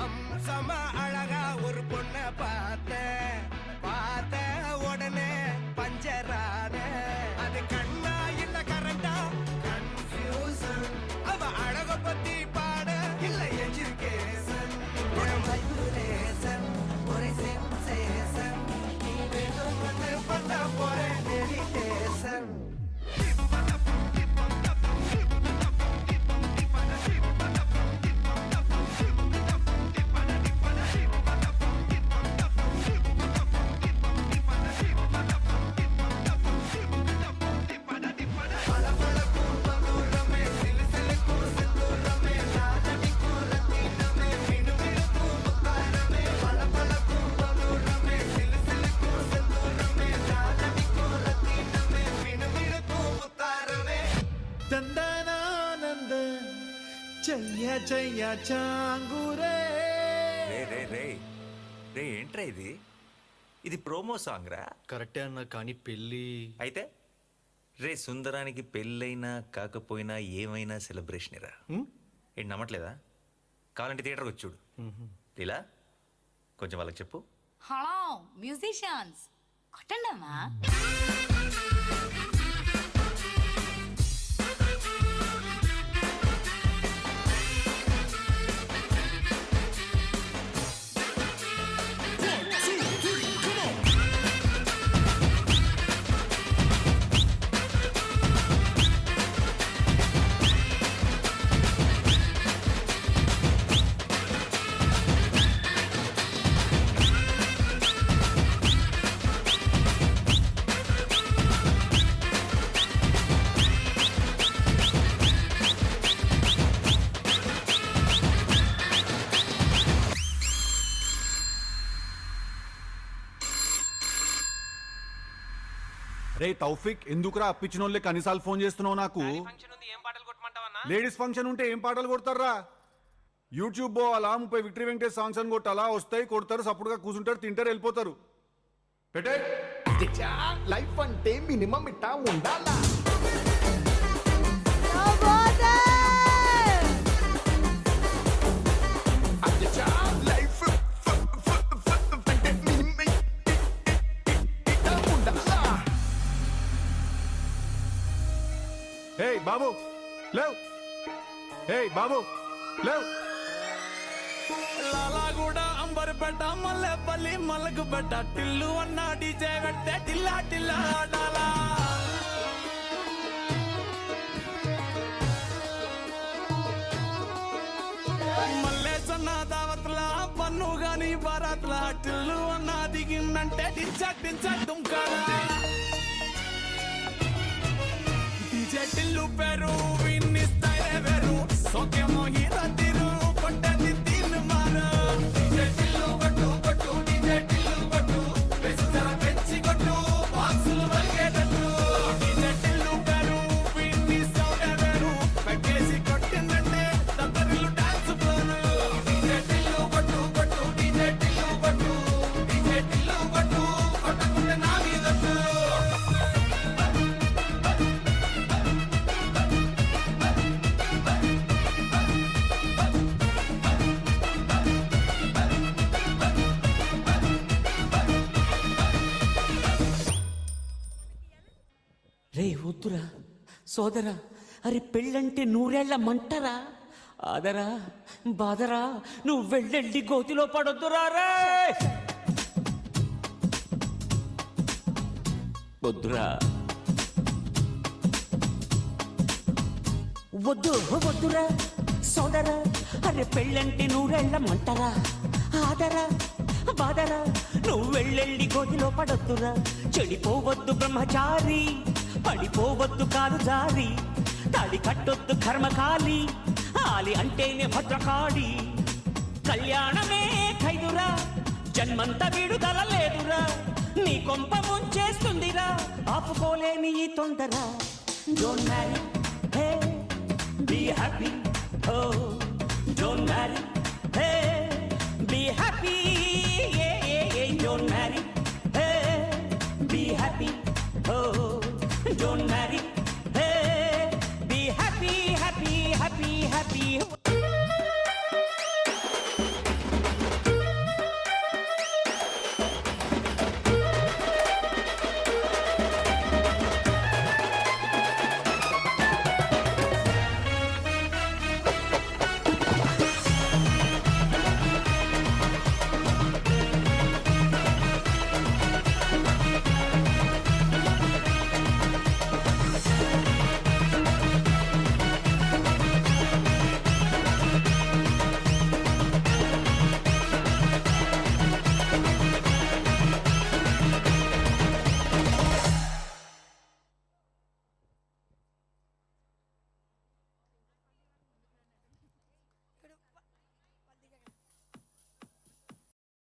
அம்சமா அழகா ஒரு பொண்ண பார்த்த உடனே பஞ்சரான அது கண்ணா இல்ல கரண்டா கன்ஃபியூசன் அவ அழக பத்தி பாட இல்ல எஜுகேஷன் வைப்ரேஷன் ஒரு சென்சேஷன் நீ வேணும் பண்ண போற மெடிடேஷன் రే ఏంట్రా ఇది ప్రోమో సాంగ్ రా. కరెక్టే అన్న, కానీ పెళ్ళి అయితే రే సుందరానికి పెళ్ళైనా కాకపోయినా ఏమైనా సెలబ్రేషన్ రా. ఏంటి నమ్మట్లేదా? కావాలంటే థియేటర్కి వచ్చి చూడు. ఇలా కొంచెం వాళ్ళకి చెప్పు. హలో మ్యూజిషియన్స్ కొట్టండమ్మా. రే తౌఫిక్, ఎందుకురా అప్పించిన వాళ్ళకి అన్నిసార్లు ఫోన్ చేస్తున్నావు నాకు? లేడీస్ ఫంక్షన్ ఉంటే ఏం పాటలు కొడతారా? యూట్యూబ్ పోవాలా, 30 విక్టరీ వెంకటేష్ సాంగ్స్ అని కొట్టాలా? వస్తాయి, కొడతారు, సపోర్ట్గా కూర్చుంటారు, తింటారు, వెళ్ళిపోతారు. పెట్టే లైఫ్ అంటే మినిమం ఇట్టా ఉండాలా? హే బాబు లేవ్, హే బాబు లేవ్. లాలాగూడ అంబర్పేట మల్లెపల్లి మలకుపేట టిల్లు అన్న డీజే పెడితే టిల్లా టిల్లా ఆడాలా. మల్లేసన్న దావత్ల పన్ను గాని బారాత్ల టిల్లు అన్న దిగిందంటే టించక్ టించక్ దుంకాలా. టిల్లు పేరు విన్నిస్తాయి వేరు సోకేమో హీరో తీరు కొట్టది తీరు మారు. టిల్లు కొట్టు కొట్టు డీజే టిల్లు కొట్టు పెంచర పెంచి కొట్టు బాక్సులు వలిగేటట్టు. డీజే టిల్లు పేరు విన్నిస్తాయి వేరు పెగ్గేసి కొట్టిందంటే తత్తరిల్లు డాన్స్ ఫ్లోరు. డీజే టిల్లు కొట్టు కొట్టు డీజే టిల్లు కొట్టు డీజే టిల్లు కొట్టు కొట్టకుంటే నా మీదట్టు. రే వద్దురా సోదరా, అరే పెళ్ళంటే 100 ఏళ్ల మంటరా. ఆదరా బాదరా, నువ్వు వెళ్ళెళ్ళి గోతిలో పడొద్దురా. రే వద్దురా, వద్దు వద్దురా సోదరా, అరే పెళ్ళంటే 100 ఏళ్ల మంటరా. ఆదరా బాదరా, నువ్వు వెళ్ళెళ్ళి గోతిలో పడొద్దురా. చెడిపోవద్దు బ్రహ్మచారి, పడిపోవద్దు కాదు జారి. తాడి కట్టొద్దు కర్మకాలి, ఆలి అంటేనే భద్రకాళి. కళ్యాణమే ఖైదురా, జన్మంత విడుదల లేదురా. నీ కొంప ముంచేస్తుందిరా, ఆపుకోలేని ఈ తొందర. Don't marry, hey be happy. Oh don't marry, hey be happy. Don't marry. Don't marry